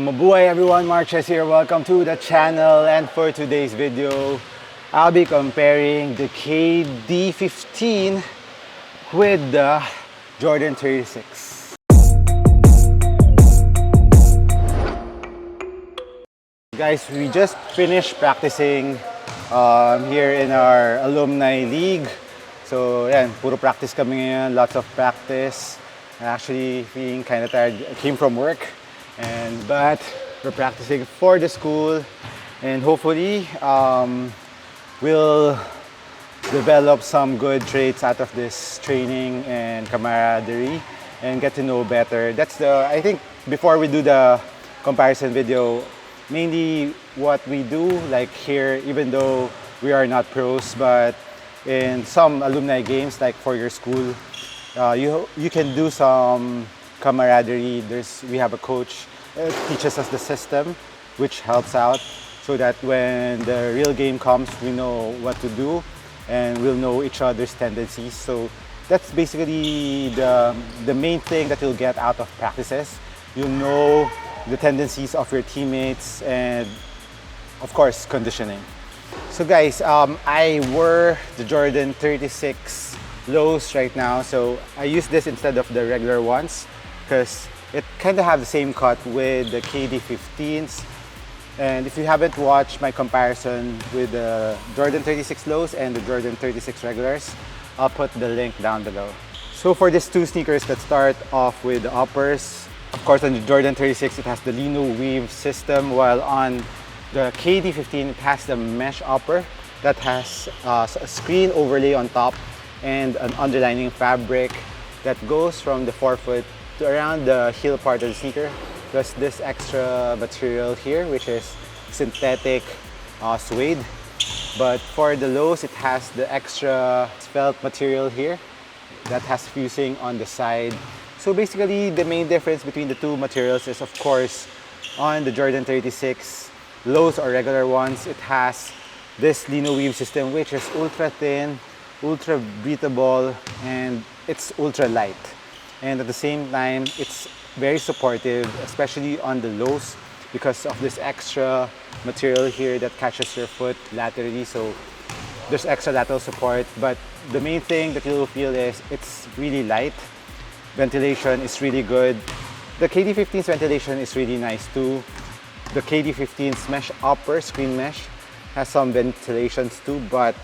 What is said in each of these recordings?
Mabuhay everyone, MARKCHES here. Welcome to the channel, and for today's video, I'll be comparing the KD15 with the Jordan 36. Guys, we just finished practicing here in our alumni league. So yan, puro practice kami ngayon, lots of practice. I'm actually feeling kind of tired. I came from work. But we're practicing for the school, and hopefully we'll develop some good traits out of this training and camaraderie and get to know better. I think before we do the comparison video, mainly what we do, like here, even though we are not pros, but in some alumni games, like for your school, you can do some camaraderie. We have a coach teaches us the system, which helps out so that when the real game comes, we know what to do and we'll know each other's tendencies. So that's basically the main thing that you'll get out of practices. You'll know the tendencies of your teammates and of course conditioning. So guys, I wear the Jordan 36 lows right now, so I use this instead of the regular ones because it kind of have the same cut with the KD15s. And if you haven't watched my comparison with the Jordan 36 lows and the Jordan 36 regulars, I'll put the link down below. So for these two sneakers, let's start off with the uppers. Of course, on the Jordan 36, it has the lino weave system, while on the KD15, it has the mesh upper that has a screen overlay on top and an underlining fabric that goes from the forefoot to around the heel part of the sneaker, plus this extra material here, which is synthetic suede. But for the lows, it has the extra felt material here that has fusing on the side. So basically, the main difference between the two materials is, of course, on the Jordan 36 lows or regular ones, it has this lino weave system, which is ultra thin, ultra breathable, and it's ultra light. And at the same time, it's very supportive, especially on the lows, because of this extra material here that catches your foot laterally. So there's extra lateral support, but the main thing that you'll feel is it's really light. Ventilation is really good. The KD15's ventilation is really nice too. The KD15's mesh upper, screen mesh, has some ventilations too, but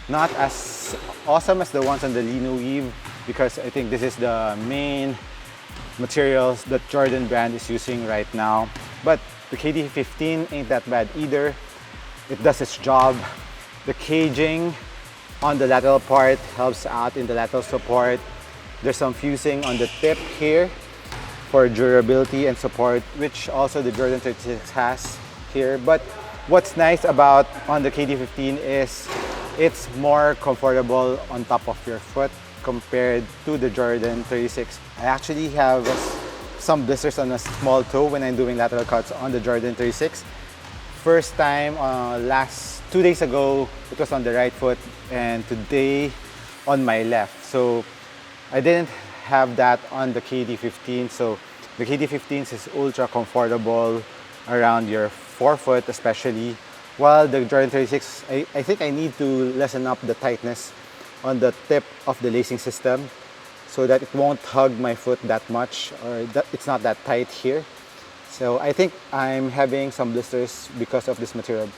not as awesome as the ones on the lino weave, because I think this is the main materials that Jordan brand is using right now. But the KD15 ain't that bad either. It does its job. The caging on the lateral part helps out in the lateral support. There's some fusing on the tip here for durability and support, which also the Jordan 36 has here. But what's nice about on the KD15 is it's more comfortable on top of your foot compared to the Jordan 36. I actually have some blisters on a small toe when I'm doing lateral cuts on the Jordan 36. First time 2 days ago, it was on the right foot, and today on my left. So I didn't have that on the KD15. So the KD15 is ultra comfortable around your forefoot especially, while the Jordan 36, I think I need to lessen up the tightness on the tip of the lacing system so that it won't hug my foot that much, or that it's not that tight here. So I think I'm having some blisters because of this material.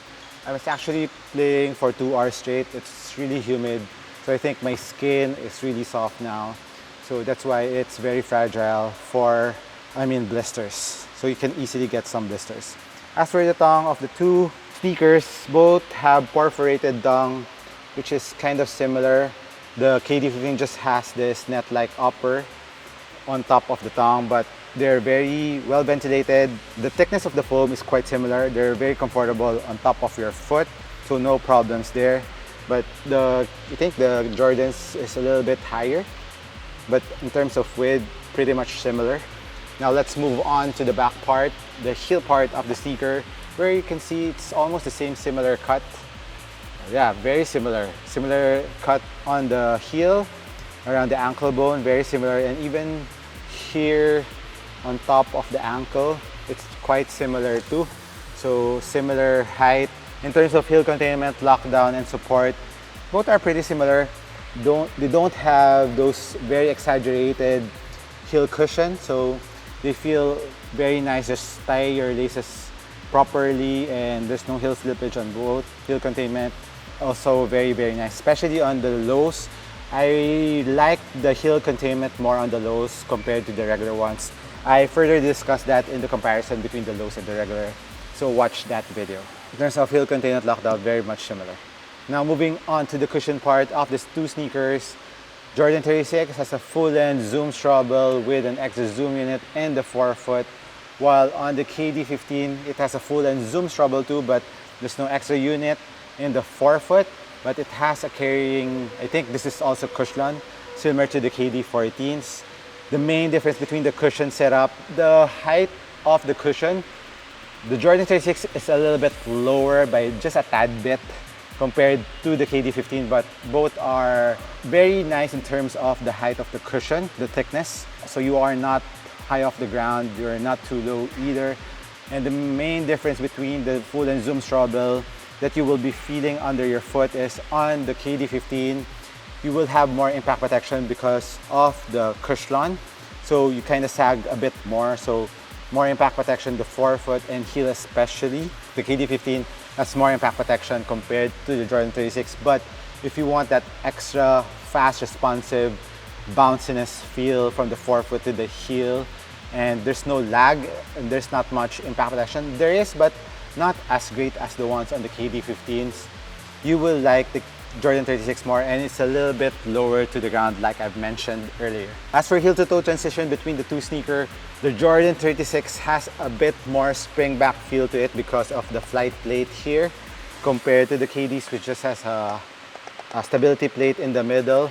I was actually playing for 2 hours straight. It's really humid, so I think my skin is really soft now. So that's why it's very fragile for, blisters. So you can easily get some blisters. As for the tongue of the two sneakers, both have perforated tongue, which is kind of similar. The KD15 just has this net-like upper on top of the tongue, but they're very well ventilated. The thickness of the foam is quite similar. They're very comfortable on top of your foot, so no problems there. But I think the Jordans is a little bit higher, but in terms of width, pretty much similar. Now let's move on to the back part, the heel part of the sneaker, where you can see it's almost the same similar cut. Yeah, very similar. Similar cut on the heel, around the ankle bone, very similar. And even here on top of the ankle, it's quite similar too. So similar height. In terms of heel containment, lockdown, and support, both are pretty similar. They don't have those very exaggerated heel cushion, so they feel very nice. Just tie your laces properly and there's no heel slippage on both. Heel containment also very nice, especially on the lows. I like the heel containment more on the lows compared to the regular ones. I further discussed that in the comparison between the lows and the regular, so watch that video. In terms of heel containment lockdown, very much similar. Now moving on to the cushion part of these two sneakers. Jordan 36 has a full-length zoom Strobel with an extra zoom unit in the forefoot, while on the KD15 it has a full-length zoom Strobel too, but there's no extra unit in the forefoot, but it has a carrying, I think this is also cushion, similar to the KD14s. The main difference between the cushion setup, the height of the cushion, the Jordan 36 is a little bit lower by just a tad bit compared to the KD15, but both are very nice in terms of the height of the cushion, the thickness. So you are not high off the ground, you're not too low either. And the main difference between the full and zoom Strobel that you will be feeling under your foot is on the KD15, you will have more impact protection because of the cushion. So you kind of sag a bit more, so more impact protection, the forefoot and heel especially. The KD15 has more impact protection compared to the Jordan 36, but if you want that extra fast, responsive bounciness feel from the forefoot to the heel, and there's no lag and there's not much impact protection, there is, but not as great as the ones on the KD15s. You will like the Jordan 36 more, and it's a little bit lower to the ground like I've mentioned earlier. As for heel to toe transition between the two sneakers, the Jordan 36 has a bit more spring back feel to it because of the flight plate here compared to the KDs, which just has a stability plate in the middle.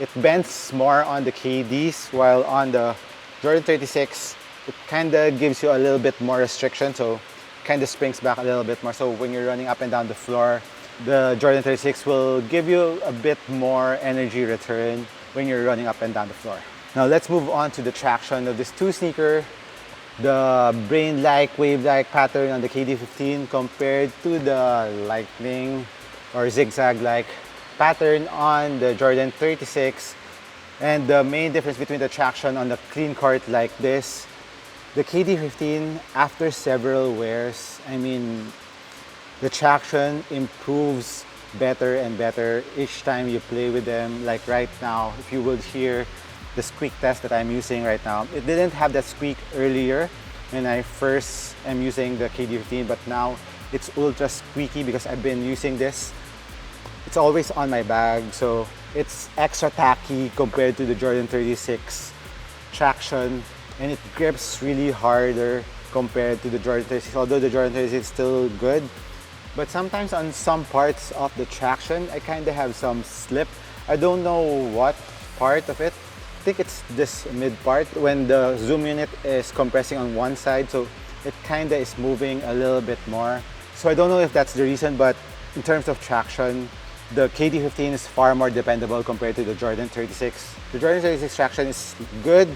It bends more on the KDs, while on the Jordan 36 it kind of gives you a little bit more restriction, so kind of springs back a little bit more. So when you're running up and down the floor, the Jordan 36 will give you a bit more energy return when you're running up and down the floor. Now let's move on to the traction of this two sneaker. The brain-like, wave-like pattern on the KD15 compared to the lightning or zigzag-like pattern on the Jordan 36. And the main difference between the traction on the clean court like this, the KD15 after several wears, I mean, the traction improves better and better each time you play with them. Like right now, if you would hear the squeak test that I'm using right now, it didn't have that squeak earlier when I first am using the KD15, but now it's ultra squeaky because I've been using this. It's always on my bag, so it's extra tacky compared to the Jordan 36 traction, and it grips really harder compared to the Jordan 36, although the Jordan 36 is still good. But sometimes on some parts of the traction, I kind of have some slip. I don't know what part of it. I think it's this mid part when the zoom unit is compressing on one side, so it kind of is moving a little bit more. So I don't know if that's the reason, but in terms of traction, the KD15 is far more dependable compared to the Jordan 36. The Jordan 36 traction is good,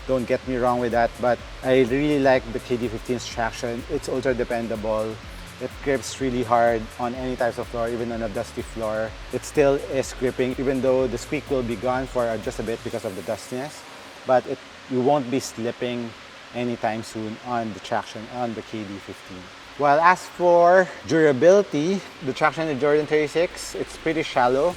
don't get me wrong with that, but I really like the KD15's traction. It's ultra dependable. It grips really hard on any types of floor, even on a dusty floor. It still is gripping, even though the squeak will be gone for just a bit because of the dustiness. But you won't be slipping anytime soon on the traction on the KD15. While as for durability, the traction in the Jordan 36, it's pretty shallow.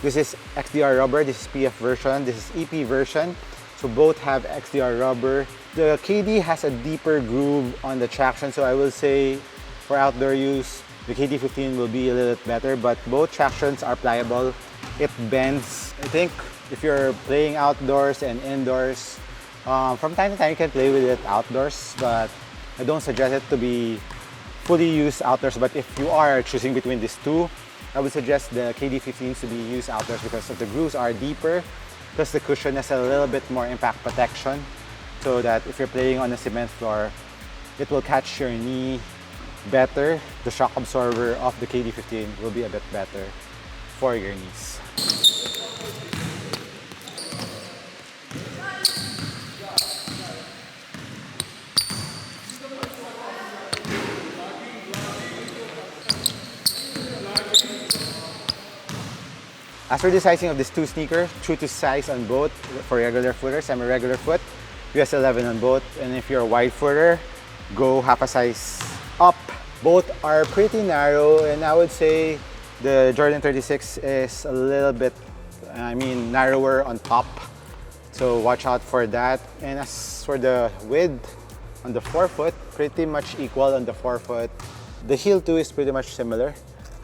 This is XDR rubber, this is PF version, this is EP version. So both have XDR rubber. The KD has a deeper groove on the traction, so I will say for outdoor use, the KD15 will be a little bit better, but both tractions are pliable. It bends. I think if you're playing outdoors and indoors, from time to time you can play with it outdoors, but I don't suggest it to be fully used outdoors. But if you are choosing between these two, I would suggest the KD15s to be used outdoors because of the grooves are deeper, plus the cushion has a little bit more impact protection, so that if you're playing on a cement floor, it will catch your knee better. The shock absorber of the KD15 will be a bit better for your knees. As for the sizing of these two sneakers, true to size on both for regular footer, semi-regular foot, US 11 on both. And if you're a wide footer, go half a size up. Both are pretty narrow, and I would say the Jordan 36 is a little bit, narrower on top. So watch out for that. And as for the width on the forefoot, pretty much equal on the forefoot. The heel too is pretty much similar.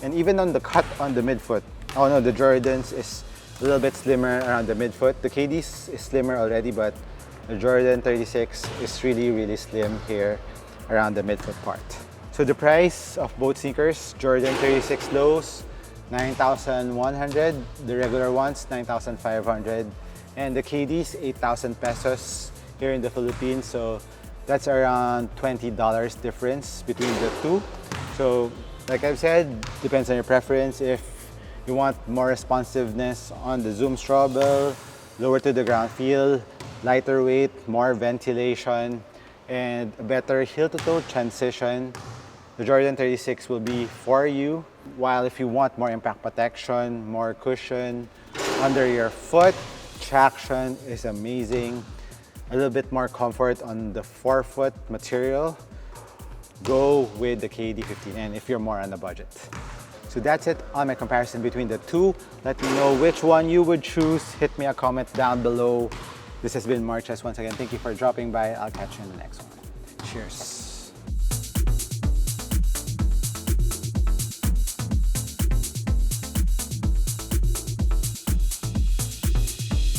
And even on the cut on the midfoot. Oh no, the Jordans is a little bit slimmer around the midfoot. The KD's is slimmer already, but the Jordan 36 is really slim here around the midfoot part. So the price of both sneakers, Jordan 36 lows, 9,100. The regular ones, 9,500. And the KD's, 8,000 pesos here in the Philippines. So that's around $20 difference between the two. So like I've said, depends on your preference. If you want more responsiveness on the Zoom Strobel, lower to the ground feel, lighter weight, more ventilation, and a better heel-to-toe transition, the Jordan 36 will be for you. While if you want more impact protection, more cushion under your foot, traction is amazing. A little bit more comfort on the forefoot material, go with the KD15, and if you're more on the budget. So that's it on my comparison between the two. Let me know which one you would choose. Hit me a comment down below. This has been MARKCHES once again. Thank you for dropping by. I'll catch you in the next one. Cheers.